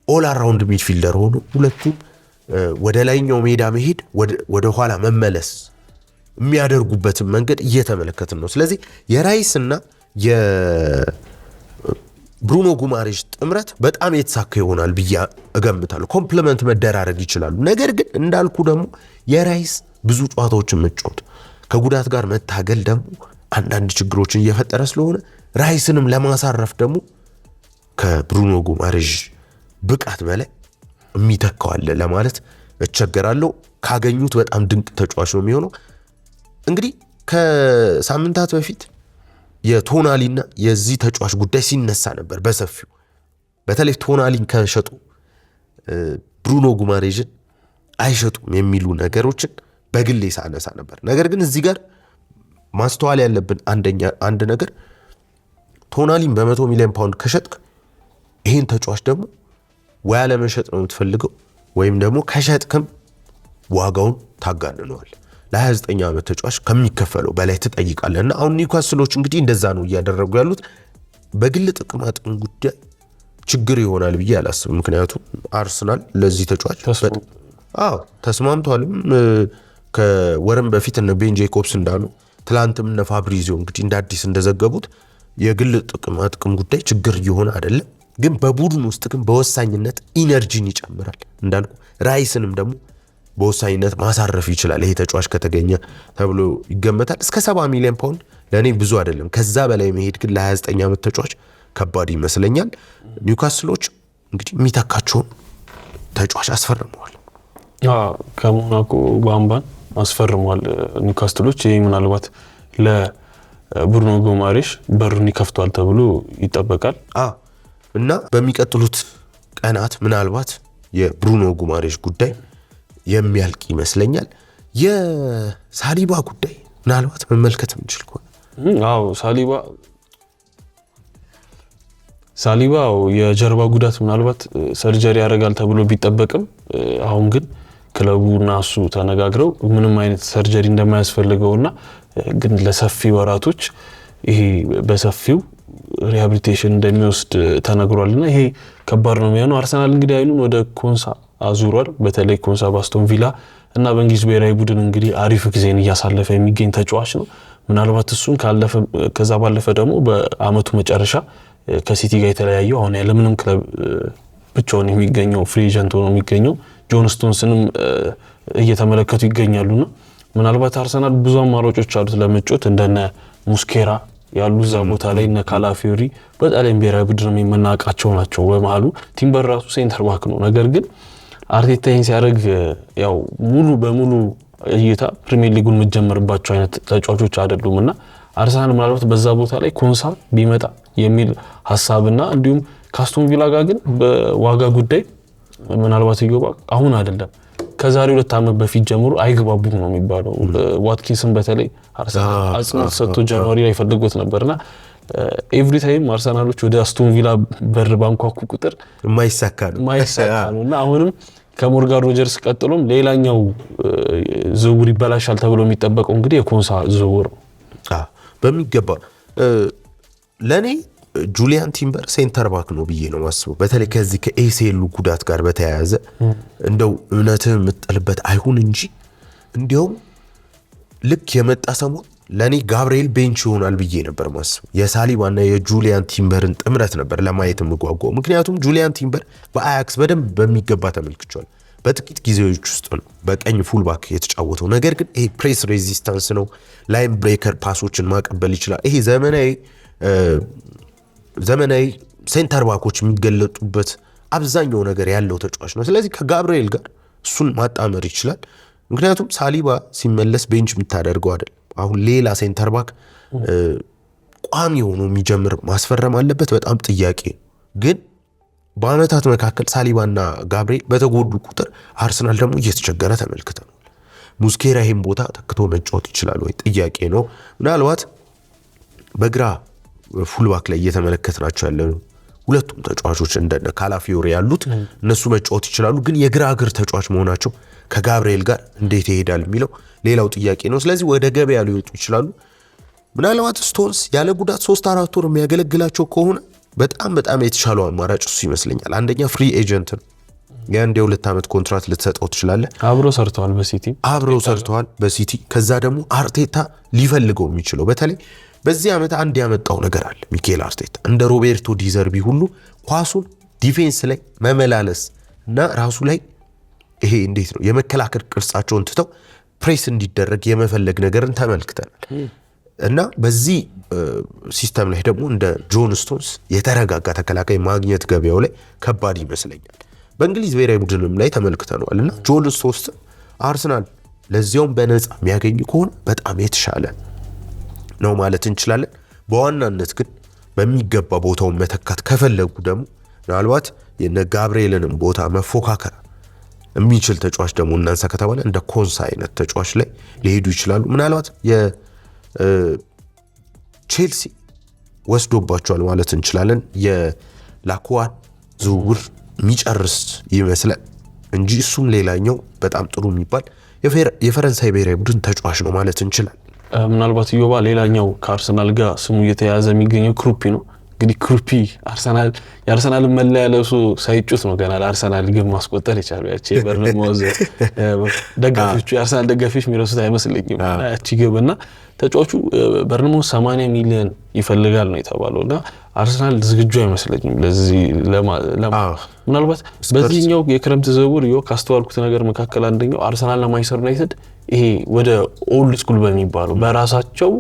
B: ኦል አራውንድ ሚድፊልደር ሆኖ ሁለቱም ወደ ላይኛው ሜዳ መሄድ ወደ ኋላ መመለስ የሚያደርጉበትን መንገድ እየተመለከትን ነው። ስለዚህ የራይስ እና የብሩኖ ጉማሬሽ ጥምረት በጣም የተሳካ ይሆናል ብዬ እገምታለሁ። ኮምፕሊመንት መደራረግ ይችላሉ። ነገር ግን እንዳልኩ ደግሞ የራይስ ብዙ ጨዋታዎችን መጫወት ከጉዳት ጋር መታገል ደግሞ አንዳንድ ችግሮችን እየፈጠረ ስለሆነ ራይስንም ለማሳረፍ ደግሞ ከብሩኖ ጉማሬሽ ብቃት በላይ የሚተካዋለ ለማለት እቸገራለሁ። ካገኙት በጣም ድንቅ ተጫዋች ነው የሚሆነው። እንግዲህ ከሳምንታት በፊት የቶናሊና የዚህ ተጫዋች ጉዳይ ሲነሳ ነበር በሰፊው። በተለይ ቶናሊን ከሸጡ ብሩኖ ጉማሬሽን አይሸጡም የሚሉ ነገሮችን በግሌ ሳነሳ ነበር። ነገር ግን እዚህ ጋር ማስተዋል ያለብን አንድ ነገር ቶናሊን በ100 ሚሊዮን ፓውንድ ከሸጥክ ይህን ተጫዋች ደግሞ ወይ አለመሸጥ ነው የምትፈልገው ወይም ደግሞ ከሸጥክም ዋጋውን ታጋንነዋል። ለ29 ዓመት ተጫዋች ከሚከፈለው በላይ ትጠይቃለህ። እና አሁን ኒውካስሎች እንግዲህ እንደዛ ነው እያደረጉ ያሉት። በግል ጥቅማ ጥቅም ጉዳይ ችግር ይሆናል ብዬ አላስብም። ምክንያቱም አርሰናል ለዚህ ተጫዋች ተስማምቷልም። ከወርም በፊት እነ ቤን ጄኮብስ እንዳሉ ትላንትም እነ ፋብሪዚዮ እንግዲህ እንደ አዲስ እንደዘገቡት የግል ጥቅማ ጥቅም ጉዳይ ችግር እየሆነ አይደለም። ግን በቡድን ውስጥ ግን በወሳኝነት ኢነርጂን ይጨምራል። እንዳልኩ ራይስንም ደግሞ በወሳኝነት ማሳረፍ ይችላል ይሄ ተጫዋች ከተገኘ ተብሎ ይገመታል። እስከ 70 ሚሊዮን ፓውንድ ለእኔ ብዙ አይደለም። ከዛ በላይ መሄድ ግን ለ29 ዓመት ተጫዋች ከባድ ይመስለኛል። ኒውካስሎች እንግዲህ የሚተካቸውን ተጫዋች አስፈርመዋል።
A: ከሞናኮ ባምባን አስፈርመዋል ኒውካስሎች። ይህ ምናልባት ለብሩኖ ጉማሬሽ በሩን ይከፍቷል ተብሎ ይጠበቃል
B: እና በሚቀጥሉት ቀናት ምናልባት የብሩኖ ጉማሬሽ ጉዳይ የሚያልቅ ይመስለኛል። የሳሊባ ጉዳይ ምናልባት መመልከት የምንችል ከሆነ
A: ሳሊባ የጀርባ ጉዳት ምናልባት ሰርጀሪ ያደርጋል ተብሎ ቢጠበቅም አሁን ግን ክለቡና እሱ ተነጋግረው ምንም አይነት ሰርጀሪ እንደማያስፈልገውና ግን ለሰፊ ወራቶች ይሄ በሰፊው ሪሃቢሊቴሽን እንደሚወስድ ተነግሯልና ይሄ ከባድ ነው የሚሆነው። አርሰናል እንግዲህ አይኑን ወደ ኮንሳ አዙሯል። በተለይ ኮንሳ ባስቶን ቪላ እና በእንግሊዝ ብሔራዊ ቡድን እንግዲህ አሪፍ ጊዜን እያሳለፈ የሚገኝ ተጫዋች ነው። ምናልባት እሱን ካለፈ ከዛ ባለፈ ደግሞ በአመቱ መጨረሻ ከሲቲ ጋር የተለያየው አሁን ያለምንም ክለብ ብቻውን የሚገኘው ፍሪ ኤጀንት ሆኖ የሚገኘው ጆን ስቶንስንም እየተመለከቱ ይገኛሉና ምናልባት አርሰናል ብዙ አማራጮች አሉት ለመጫወት እንደነ ሙስኬራ ያሉ እዛ ቦታ ላይ እነ ካላፊዮሪ በጣሊያን ብሔራዊ ቡድን የምናውቃቸው ናቸው። በመሃሉ ቲምበር ራሱ ሴንተር ባክ ነው። ነገር ግን አርቴታ ይህን ሲያደርግ ያው ሙሉ በሙሉ እይታ ፕሪሚየር ሊጉን የምትጀምርባቸው አይነት ተጫዋቾች አይደሉም እና አርሰናል ምናልባት በዛ ቦታ ላይ ኮንሳ ቢመጣ የሚል ሀሳብና እንዲሁም ካስቶን ቪላ ጋር ግን በዋጋ ጉዳይ ምናልባት ይገባ አሁን አይደለም ከዛሬ 2 ዓመት በፊት ጀምሮ አይግባቡም ነው የሚባለው። ዋትኪንስን በተለይ አርሰናል አጽንኦት ሰጥቶ ጃንዋሪ ላይ ፈልጎት ነበርና ኤቭሪ ታይም አርሰናሎች ወደ አስቶን ቪላ በር ባንኳኩ ቁጥር
B: ማይሳካ ነውና
A: አሁንም ከሞርጋን ሮጀርስ ቀጥሎም ሌላኛው ዝውውር ይበላሻል ተብሎ የሚጠበቀው እንግዲህ የኮንሳ ዝውውር
B: በሚገባ ለኔ ጁሊያን ቲምበር ሴንተር ባክ ነው ብዬ ነው ማስበው። በተለይ ከዚህ ከኤሲኤል ጉዳት ጋር በተያያዘ እንደው እምነትህ የምጥልበት አይሁን እንጂ እንዲያውም ልክ የመጣ ሰሞን ለኔ ጋብርኤል ቤንች ይሆናል ብዬ ነበር ማስበው። የሳሊባና የጁሊያን ቲምበርን ጥምረት ነበር ለማየት የምጓጓው። ምክንያቱም ጁሊያን ቲምበር በአያክስ በደንብ በሚገባ ተመልክቷል። በጥቂት ጊዜዎች ውስጥ ነው በቀኝ ፉልባክ የተጫወተው። ነገር ግን ይሄ ፕሬስ ሬዚስታንስ ነው፣ ላይን ብሬከር ፓሶችን ማቀበል ይችላል። ይሄ ዘመናዊ ሴንተር ባኮች የሚገለጡበት አብዛኛው ነገር ያለው ተጫዋች ነው። ስለዚህ ከጋብርኤል ጋር እሱን ማጣመር ይችላል። ምክንያቱም ሳሊባ ሲመለስ ቤንች የምታደርገው አይደል። አሁን ሌላ ሴንተር ባክ ቋሚ ሆኖ የሚጀምር ማስፈረም አለበት። በጣም ጥያቄ ግን በአመታት መካከል ሳሊባና ጋብርኤል በተጎዱ ቁጥር አርሰናል ደግሞ እየተቸገረ ተመልክተናል። ሙስኬራ ይህን ቦታ ተክቶ መጫወት ይችላል ወይ ጥያቄ ነው። ምናልባት በግራ ፉልባክ ላይ እየተመለከትናቸው ያለ ሁለቱም ተጫዋቾች እንደነ ካላፊዮሪ ያሉት እነሱ መጫወት ይችላሉ። ግን የግራ እግር ተጫዋች መሆናቸው ከጋብርኤል ጋር እንዴት ይሄዳል የሚለው ሌላው ጥያቄ ነው። ስለዚህ ወደ ገበያ ሊወጡ ይችላሉ። ምናልባት ስቶንስ ያለ ጉዳት 3-4 ወር የሚያገለግላቸው ከሆነ በጣም የተሻለው አማራጭ እሱ ይመስለኛል። አንደኛ ፍሪ ኤጀንት ነው። የአንድ የ2 ዓመት ኮንትራት ልትሰጠው ትችላለህ።
A: አብረው ሰርተዋል በሲቲ። ከዛ ደግሞ አርቴታ ሊፈልገው የሚችለው በተለይ በዚህ ዓመት አንድ ያመጣው ነገር አለ ሚኬል አርቴታ እንደ ሮቤርቶ ዲዘርቢ ሁሉ ኳሱን ዲፌንስ ላይ መመላለስ እና ራሱ ላይ ይሄ እንዴት ነው የመከላከል ቅርጻቸውን ትተው ፕሬስ እንዲደረግ የመፈለግ ነገርን ተመልክተናል። እና በዚህ ሲስተም ላይ ደግሞ እንደ ጆን ስቶንስ የተረጋጋ ተከላካይ ማግኘት ገበያው ላይ ከባድ ይመስለኛል። በእንግሊዝ ብሔራዊ ቡድንም ላይ ተመልክተነዋል። እና ጆን ስቶንስ አርሰናል ለዚያውም በነፃ የሚያገኝ ከሆነ በጣም የተሻለ ነው ማለት እንችላለን። በዋናነት ግን በሚገባ ቦታውን መተካት ከፈለጉ ደግሞ ምናልባት የነ ጋብርኤልንም ቦታ መፎካከር የሚችል ተጫዋች ደግሞ እናንሳ ከተባለ እንደ ኮንሳ አይነት ተጫዋች ላይ ሊሄዱ ይችላሉ። ምናልባት የቼልሲ ወስዶባቸዋል ማለት እንችላለን። የላኩዋን ዝውውር የሚጨርስ ይመስላል እንጂ እሱም ሌላኛው በጣም ጥሩ የሚባል የፈረንሳይ ብሔራዊ ቡድን ተጫዋች ነው ማለት እንችላለን። ምናልባት ዮባ ሌላኛው ከአርሰናል ጋር ስሙ እየተያያዘ የሚገኘው ክሩፒ ነው። እንግዲህ ክሩፒ የአርሰናል መለያ ለብሶ ሳይጩት ነው ገና ለአርሰናል ግብ ማስቆጠር የቻሉ። ያቺ በርነማውዝ ደጋፊዎቹ የአርሰናል ደጋፊዎች የሚረሱት አይመስለኝም ያቺ ግብና ተጫዋቹ በርነማውዝ 80 ሚሊዮን ይፈልጋል ነው የተባለው እና አርሰናል ዝግጁ አይመስለኝም ለዚህ ምናልባት በዚህኛው የክረምት ዝውውር ካስተዋልኩት ነገር መካከል አንደኛው አርሰናልና ማንቸስተር ዩናይትድ ይሄ ወደ ኦልድ ስኩል በሚባለው በራሳቸው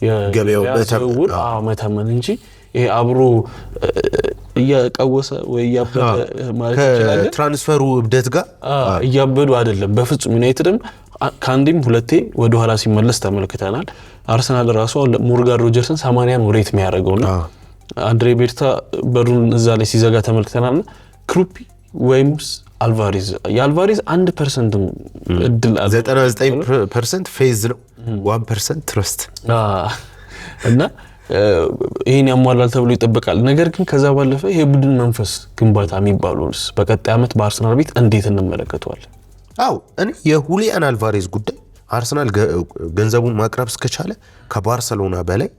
B: የገበያው
A: ዝውውር መተመን እንጂ ይሄ አብሮ እያቀወሰ ወይ ያበደ ማለት ይችላል
B: ከትራንስፈሩ እብደት ጋር
A: እያበዱ አይደለም በፍጹም። ዩናይትድም ካንዲም ሁለቴ ወደ ኋላ ሲመለስ ተመልክተናል። አርሰናል ራሱ ሞርጋን ሮጀርስን 80 ነው ሬት የሚያደርገውና አንድሬ ቤርታ በሩን እዛ ላይ ሲዘጋ ተመልክተናል። ክሩፒ ወይምስ አልቫሬዝ የአልቫሬዝ 1% እድል
B: 99% ፌዝ ነው 1% ትረስት
A: እና ይሄን ያሟላል ተብሎ ይጠበቃል። ነገር ግን ከዛ ባለፈ ይሄ ቡድን መንፈስ ግንባታ የሚባሉንስ በቀጣይ ዓመት በአርሰናል ቤት እንዴት እንመለከተዋለን?
B: እኔ የሁሊያን አልቫሬዝ ጉዳይ አርሰናል ገንዘቡን ማቅረብ እስከቻለ ከባርሰሎና በላይ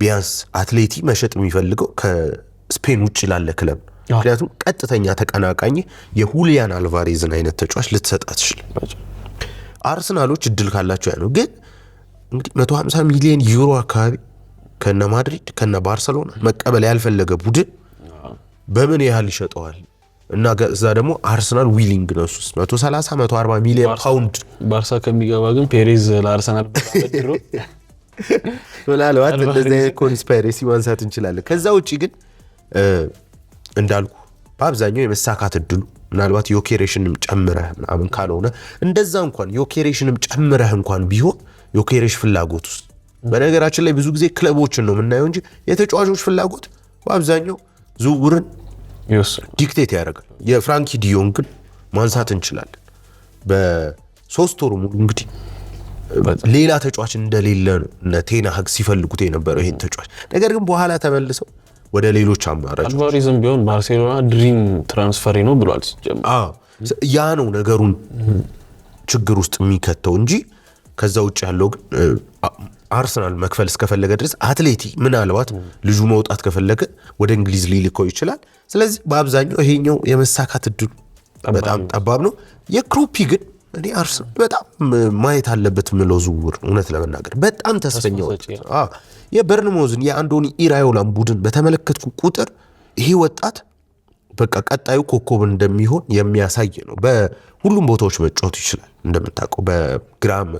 B: ቢያንስ አትሌቲ መሸጥ የሚፈልገው ከስፔን ውጭ ላለ ክለብ። ምክንያቱም ቀጥተኛ ተቀናቃኝ የሁሊያን አልቫሬዝን አይነት ተጫዋች ልትሰጥ አትችልም። አርሰናሎች እድል ካላቸው ያ ነው። ግን እንግዲህ 150 ሚሊዮን ዩሮ አካባቢ ከነ ማድሪድ ከነ ባርሰሎና መቀበል ያልፈለገ ቡድን በምን ያህል ይሸጠዋል? እና እዛ ደግሞ አርሰናል ዊሊንግ ነው 130-140 ሚሊዮን ፓውንድ
A: ባርሳ ከሚገባ ግን ፔሬዝ ለአርሰናል በድሮ
B: ምናልባት እንደዚህ ኮንስፓይሬሲ ማንሳት እንችላለን። ከዛ ውጪ ግን እንዳልኩ በአብዛኛው የመሳካት እድሉ ምናልባት ዮኬሬሽንም ጨምረህ ምናምን ካልሆነ እንደዛ እንኳን ዮኬሬሽንም ጨምረህ እንኳን ቢሆን ዮኬሬሽ ፍላጎት ውስጥ በነገራችን ላይ ብዙ ጊዜ ክለቦችን ነው የምናየው እንጂ የተጫዋቾች ፍላጎት በአብዛኛው ዝውውርን ዲክቴት ያደርጋል። የፍራንኪ ዲዮንግን ማንሳት እንችላለን። በ3 ወሩ ሙሉ እንግዲህ ሌላ ተጫዋች እንደሌለ እነ ቴና ሀግ ሲፈልጉት የነበረው ይሄን ተጫዋች ነገር ግን በኋላ ተመልሰው ወደ ሌሎች አማራጮች
A: አልቫሬዝም ቢሆን ባርሴሎና ድሪም ትራንስፈር ነው ብሏል ሲጀምር።
B: ያ ነው ነገሩን ችግር ውስጥ የሚከተው እንጂ ከዛ ውጭ ያለው ግን አርሰናል መክፈል እስከፈለገ ድረስ አትሌቲ ምናልባት ልጁ መውጣት ከፈለገ ወደ እንግሊዝ ሊልከው ይችላል። ስለዚህ በአብዛኛው ይሄኛው የመሳካት እድሉ በጣም ጠባብ ነው። የክሩፒ ግን እኔ አርሰናል በጣም ማየት አለበት የምለው ዝውውር እውነት ለመናገር በጣም ተስፈኛው የበርንሞዝን የአንዶኒ ኢራዮላን ቡድን በተመለከትኩ ቁጥር ይሄ ወጣት በቃ ቀጣዩ ኮከብ እንደሚሆን የሚያሳይ ነው። በሁሉም ቦታዎች መጫወት ይችላል። እንደምታውቀው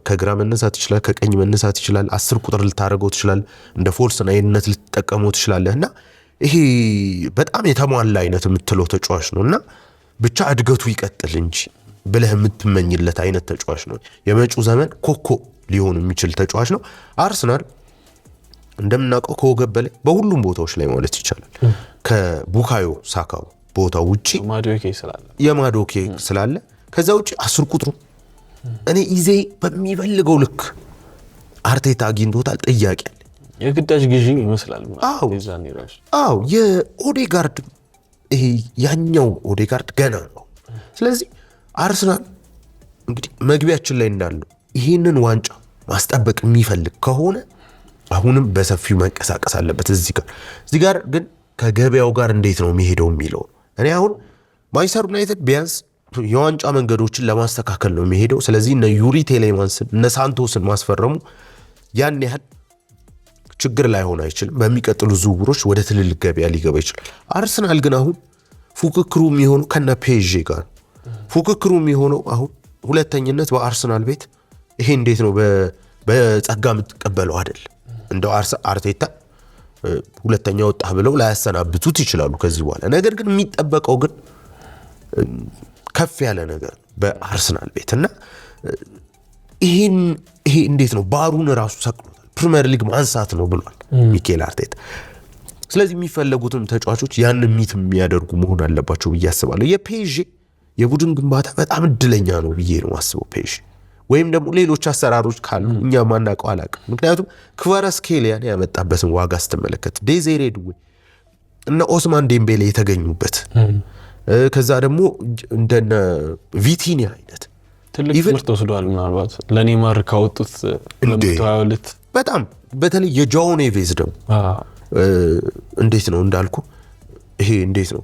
B: ከግራ መነሳት ይችላል፣ ከቀኝ መነሳት ይችላል። 10 ቁጥር ልታደርገው ትችላል፣ እንደ ፎልስ ናይንነት ልትጠቀመው ትችላለህ እና ይሄ በጣም የተሟላ አይነት የምትለው ተጫዋች ነው እና ብቻ እድገቱ ይቀጥል እንጂ ብለህ የምትመኝለት አይነት ተጫዋች ነው። የመጪው ዘመን ኮከብ ሊሆን የሚችል ተጫዋች ነው። አርሰናል እንደምናውቀው ከወገብ በላይ በሁሉም ቦታዎች ላይ ማለት ይቻላል ከቡካዮ ሳካ ቦታ ውጪ የማዶኬ ስላለ ከዛ ውጪ 10 ቁጥሩ እኔ ኢዜ በሚፈልገው ልክ አርቴታ አግኝቶታል። ጥያቄ አለ።
A: የግዳጅ ግዢ ይመስላል።
B: አዎ የኦዴጋርድ ይሄ ያኛው ኦዴጋርድ ገና ነው። ስለዚህ አርሰናል እንግዲህ መግቢያችን ላይ እንዳለው ይህንን ዋንጫ ማስጠበቅ የሚፈልግ ከሆነ አሁንም በሰፊው መንቀሳቀስ አለበት። እዚህ ጋር ግን ከገበያው ጋር እንዴት ነው የሚሄደው የሚለው እኔ አሁን ማንቸስተር ዩናይትድ ቢያንስ የዋንጫ መንገዶችን ለማስተካከል ነው የሚሄደው። ስለዚህ እነ ዩሪ ቴሌማንስን እነ ሳንቶስን ማስፈረሙ ያን ያህል ችግር ላይሆን አይችልም። በሚቀጥሉ ዝውውሮች ወደ ትልልቅ ገበያ ሊገባ ይችላል። አርሰናል ግን አሁን ፉክክሩ የሚሆነው ከነ ፔዤ ጋር ፉክክሩ የሚሆነው አሁን ሁለተኝነት በአርሰናል ቤት ይሄ እንዴት ነው በጸጋ የምትቀበለው አይደለም። እንደው አርቴታ ሁለተኛ ወጣ ብለው ላያሰናብቱት ይችላሉ ከዚህ በኋላ። ነገር ግን የሚጠበቀው ግን ከፍ ያለ ነገር በአርሰናል ቤት እና ይሄ እንዴት ነው ባሩን ራሱ ሰቅሎታል። ፕሪሚየር ሊግ ማንሳት ነው ብሏል ሚኬል አርቴታ። ስለዚህ የሚፈለጉትም ተጫዋቾች ያን ሚት የሚያደርጉ መሆን አለባቸው ብዬ አስባለሁ። የፔዤ የቡድን ግንባታ በጣም እድለኛ ነው ብዬ ነው አስበው ፔዤ ወይም ደግሞ ሌሎች አሰራሮች ካሉ እኛ ማናውቀው አላውቅም። ምክንያቱም ክቫራትስኬሊያን ያመጣበትን ዋጋ ስትመለከት ዴዜሬ ዱዌ እነ ኦስማን ዴምቤሌ የተገኙበት ከዛ ደግሞ እንደነ ቪቲኒያ አይነት
A: ትልቅ ምርት ወስዷል። ምናልባት ለኔማር ካወጡት 22
B: በጣም በተለይ የጃኦ ኔቬዝ ደግሞ እንዴት ነው እንዳልኩ ይሄ እንዴት ነው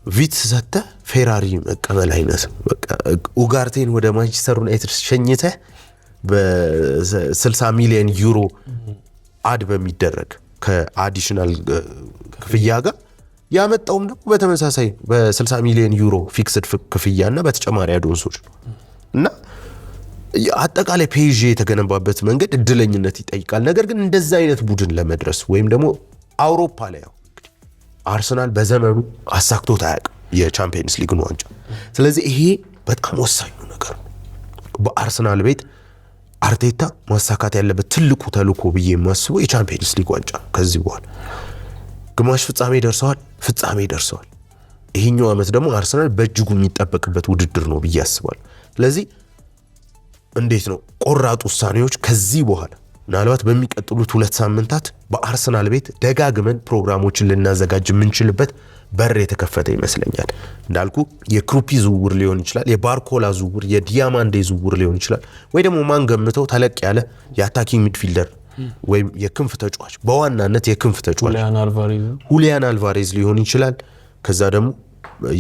B: ቪትስ ሰተ ፌራሪ መቀበል አይነት በቃ ኡጋርቴን ወደ ማንቸስተር ዩናይትድ ሸኝተህ በ60 ሚሊዮን ዩሮ አድ በሚደረግ ከአዲሽናል ክፍያ ጋር ያመጣውም ደግሞ በተመሳሳይ በ60 ሚሊዮን ዩሮ ፊክስድ ክፍያና በተጨማሪ አዶንሶች እና አጠቃላይ ፔዤ የተገነባበት መንገድ እድለኝነት ይጠይቃል። ነገር ግን እንደዛ አይነት ቡድን ለመድረስ ወይም ደግሞ አውሮፓ ላይ አርሰናል በዘመኑ አሳክቶት አያውቅም የቻምፒየንስ ሊግን ዋንጫ። ስለዚህ ይሄ በጣም ወሳኙ ነገር ነው። በአርሰናል ቤት አርቴታ ማሳካት ያለበት ትልቁ ተልእኮ ብዬ የማስበው የቻምፒየንስ ሊግ ዋንጫ። ከዚህ በኋላ ግማሽ ፍጻሜ ደርሰዋል። ይሄኛው ዓመት ደግሞ አርሰናል በእጅጉ የሚጠበቅበት ውድድር ነው ብዬ አስባለሁ። ስለዚህ እንዴት ነው ቆራጥ ውሳኔዎች ከዚህ በኋላ ምናልባት በሚቀጥሉት 2 ሳምንታት በአርሰናል ቤት ደጋግመን ፕሮግራሞችን ልናዘጋጅ የምንችልበት በር የተከፈተ ይመስለኛል። እንዳልኩ የክሩፒ ዝውውር ሊሆን ይችላል፣ የባርኮላ ዝውውር፣ የዲያማንዴ ዝውውር ሊሆን ይችላል፣ ወይ ደግሞ ማን ገምተው ተለቅ ያለ የአታኪንግ ሚድፊልደር ወይም የክንፍ ተጫዋች በዋናነት የክንፍ ተጫዋች ሁሊያን አልቫሬዝ ሊሆን ይችላል። ከዛ ደግሞ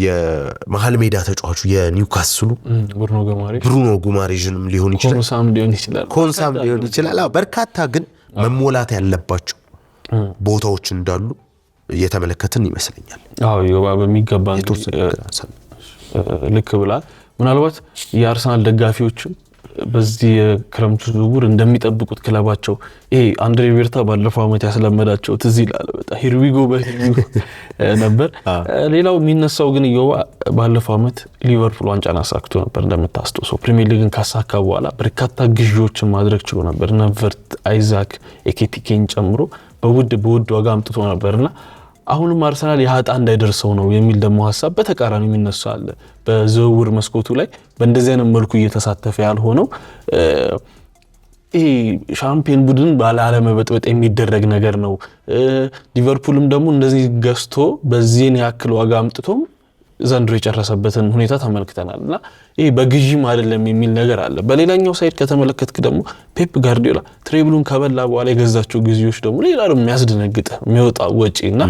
B: የመሃል ሜዳ ተጫዋቹ የኒውካስሉ ብሩኖ ጉማሬዥንም ሊሆን ይችላል፣ ኮንሳም ሊሆን ይችላል። በርካታ ግን መሞላት ያለባቸው ቦታዎች እንዳሉ እየተመለከትን ይመስለኛል።
A: አዎ በሚገባ ልክ ብላል። ምናልባት የአርሰናል ደጋፊዎችም በዚህ የክረምቱ ዝውውር እንደሚጠብቁት ክለባቸው ይሄ አንድሬ ቤርታ ባለፈው ዓመት ያስለመዳቸው ትዝ ይላል። በጣም ሂርዊጎ ነበር። ሌላው የሚነሳው ግን ባለፈው ዓመት ሊቨርፑል ዋንጫን አሳክቶ ነበር እንደምታስታውሰው። ፕሪሚየር ሊግን ካሳካ በኋላ በርካታ ግዢዎችን ማድረግ ችሎ ነበር። ነቨርት፣ አይዛክ፣ ኤኬቲኬን ጨምሮ በውድ ዋጋ አምጥቶ ነበርና አሁንም አርሰናል የሃጣ እንዳይደርሰው ነው የሚል ደግሞ ሐሳብ በተቃራኒ የሚነሳ አለ። በዝውውር መስኮቱ ላይ በእንደዚህ አይነት መልኩ እየተሳተፈ ያልሆነው ይሄ ሻምፒዮን ቡድን ባለመበጥበጥ የሚደረግ ነገር ነው። ሊቨርፑልም ደግሞ እንደዚህ ገዝቶ በዚህን ያክል ዋጋ አምጥቶም ዘንድሮ የጨረሰበትን ሁኔታ ተመልክተናል እና ይሄ በግዢም አይደለም የሚል ነገር አለ። በሌላኛው ሳይድ ከተመለከትክ ደግሞ ፔፕ ጋርዲዮላ ትሬብሉን ከበላ በኋላ የገዛቸው ጊዜዎች ደግሞ ሌላ ደግሞ የሚያስደነግጥ የሚወጣ ወጪ እና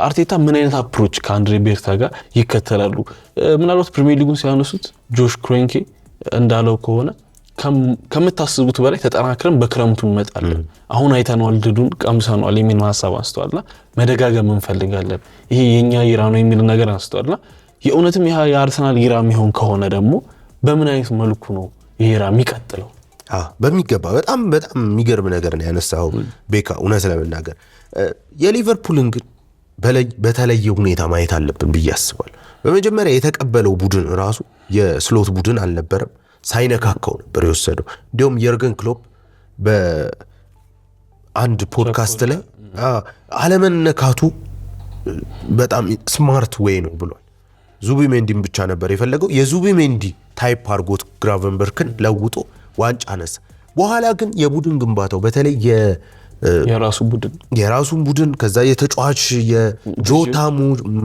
A: አርቴታ ምን አይነት አፕሮች ከአንድሬ ቤርታ ጋር ይከተላሉ? ምናልባት ፕሪሚየር ሊጉን ሲያነሱት ጆሽ ክሮንኬ እንዳለው ከሆነ ከምታስቡት በላይ ተጠናክረን በክረምቱ እንመጣለን፣ አሁን አይተነዋል፣ ድዱን ቀምሰነዋል የሚል ሀሳብ አንስተዋልና መደጋገም እንፈልጋለን፣ ይሄ የኛ ኢራ ነው የሚል ነገር አንስተዋልና የእውነትም ይሄ የአርሰናል ኢራ የሚሆን ከሆነ ደግሞ በምን አይነት መልኩ ነው ይሄ ኢራ የሚቀጥለው?
B: በሚገባ በጣም የሚገርም ነገር ነው ያነሳው ቤካ። እውነት ለመናገር የሊቨርፑልን ግን በተለየ ሁኔታ ማየት አለብን ብዬ አስባለሁ። በመጀመሪያ የተቀበለው ቡድን ራሱ የስሎት ቡድን አልነበረም፣ ሳይነካካው ነበር የወሰደው። እንዲሁም የርገን ክሎፕ በአንድ ፖድካስት ላይ አለመነካቱ በጣም ስማርት ዌይ ነው ብሏል። ዙቢሜንዲን ብቻ ነበር የፈለገው። የዙቢሜንዲ ታይፕ አርጎት ግራቨንበርክን ለውጦ ዋንጫ አነሳ። በኋላ ግን የቡድን ግንባታው በተለይ የራሱን ቡድን ከዛ የተጫዋች የጆታ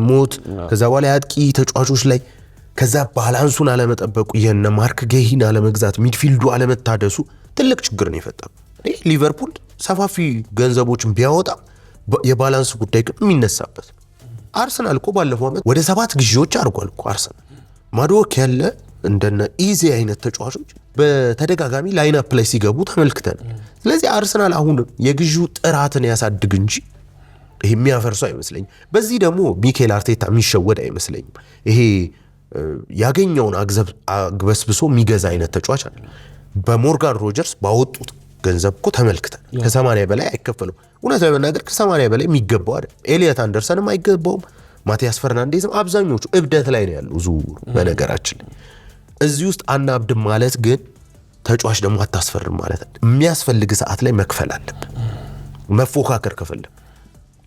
B: ሞት ከዛ በኋላ የአጥቂ ተጫዋቾች ላይ ከዛ ባላንሱን አለመጠበቁ የነ ማርክ ጌሂን አለመግዛት ሚድፊልዱ አለመታደሱ ትልቅ ችግር ነው የፈጠረው። ሊቨርፑል ሰፋፊ ገንዘቦችን ቢያወጣ የባላንስ ጉዳይ ግን የሚነሳበት። አርሰናል እኮ ባለፈው ዓመት ወደ 7 ግዢዎች አድርጓል እኮ አርሰናል። ማዶክ ያለ እንደነ ኢዜ አይነት ተጫዋቾች በተደጋጋሚ ላይንአፕ ላይ ሲገቡ ተመልክተን። ስለዚህ አርሰናል አሁን የግዢው ጥራትን ያሳድግ እንጂ ይሄ የሚያፈርሰው አይመስለኝም። በዚህ ደግሞ ሚኬል አርቴታ የሚሸወድ አይመስለኝም። ይሄ ያገኘውን አግበስብሶ የሚገዛ አይነት ተጫዋች አለ። በሞርጋን ሮጀርስ ባወጡት ገንዘብ እኮ ተመልክተን ከ80 በላይ አይከፈሉም። እውነት ለመናገር ከ80 በላይ የሚገባው አይደል። ኤሊየት አንደርሰንም አይገባውም፣ ማቲያስ ፈርናንዴዝም አብዛኞቹ እብደት ላይ ነው ያለው ዝውውሩ። በነገራችን ላይ እዚህ ውስጥ አናብድም ማለት ግን ተጫዋች ደግሞ አታስፈርም ማለት አይደል። የሚያስፈልግ ሰዓት ላይ መክፈል አለብን መፎካከር ከፈለግ።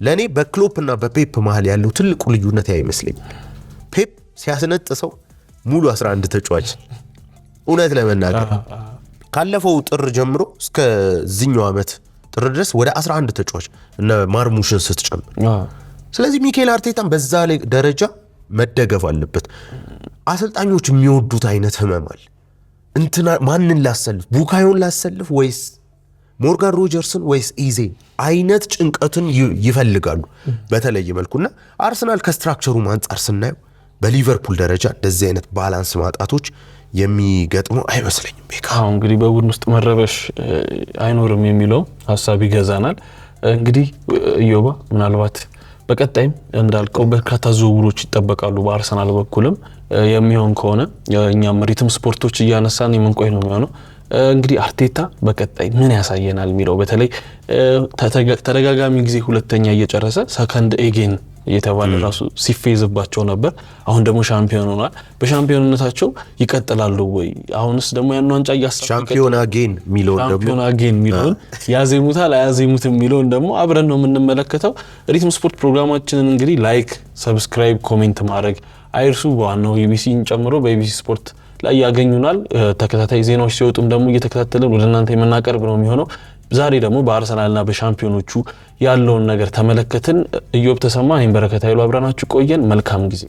B: ለእኔ በክሎፕ እና በፔፕ መሀል ያለው ትልቁ ልዩነት ያ ይመስለኛል። ፔፕ ሲያስነጥሰው ሙሉ 11 ተጫዋች እውነት ለመናገር ካለፈው ጥር ጀምሮ እስከ ዚኛው ዓመት ጥር ድረስ ወደ 11 ተጫዋች እና ማርሙሽን ስትጨምር። ስለዚህ ሚኬል አርቴታን በዛ ላይ ደረጃ መደገፍ አለበት። አሰልጣኞች የሚወዱት አይነት ህመም አለ። እንትና ማንን ላሰልፍ፣ ቡካዮን ላሰልፍ ወይስ ሞርጋን ሮጀርስን ወይስ ኢዜ አይነት ጭንቀትን ይፈልጋሉ በተለየ መልኩና አርሰናል ከስትራክቸሩ አንጻር ስናየው በሊቨርፑል ደረጃ እንደዚህ አይነት ባላንስ ማጣቶች የሚገጥመው አይመስለኝም።
A: አሁን እንግዲህ በቡድን ውስጥ መረበሽ አይኖርም የሚለው ሀሳብ ይገዛናል። እንግዲህ ኢዮባ ምናልባት በቀጣይም እንዳልከው በርካታ ዝውውሮች ይጠበቃሉ። በአርሰናል በኩልም የሚሆን ከሆነ እኛም ሪትም ስፖርቶች እያነሳን የምንቆይ ነው የሚሆነው። እንግዲህ አርቴታ በቀጣይ ምን ያሳየናል የሚለው በተለይ ተደጋጋሚ ጊዜ ሁለተኛ እየጨረሰ ሰከንድ ኤጌን እየተባለ ራሱ ሲፌዝባቸው ነበር። አሁን ደግሞ ሻምፒዮን ሆኗል። በሻምፒዮንነታቸው ይቀጥላሉ ወይ? አሁንስ ደግሞ ያን ዋንጫ
B: ሻምፒዮን አጌን
A: ሚሊዮን ያዜሙታል አያዜሙትም የሚለውን ደግሞ አብረን ነው የምንመለከተው። ሪትም ስፖርት ፕሮግራማችንን እንግዲህ ላይክ፣ ሰብስክራይብ፣ ኮሜንት ማድረግ አይርሱ። በዋናው ኢቢሲን ጨምሮ በኢቢሲ ስፖርት ላይ ያገኙናል። ተከታታይ ዜናዎች ሲወጡም ደግሞ እየተከታተልን ወደ እናንተ የምናቀርብ ነው የሚሆነው። ዛሬ ደግሞ በአርሰናልና በሻምፒዮኖቹ ያለውን ነገር ተመለከትን። ኢዮብ ተሰማ፣ እኔም በረከት ኃይሉ አብረናችሁ ቆየን። መልካም ጊዜ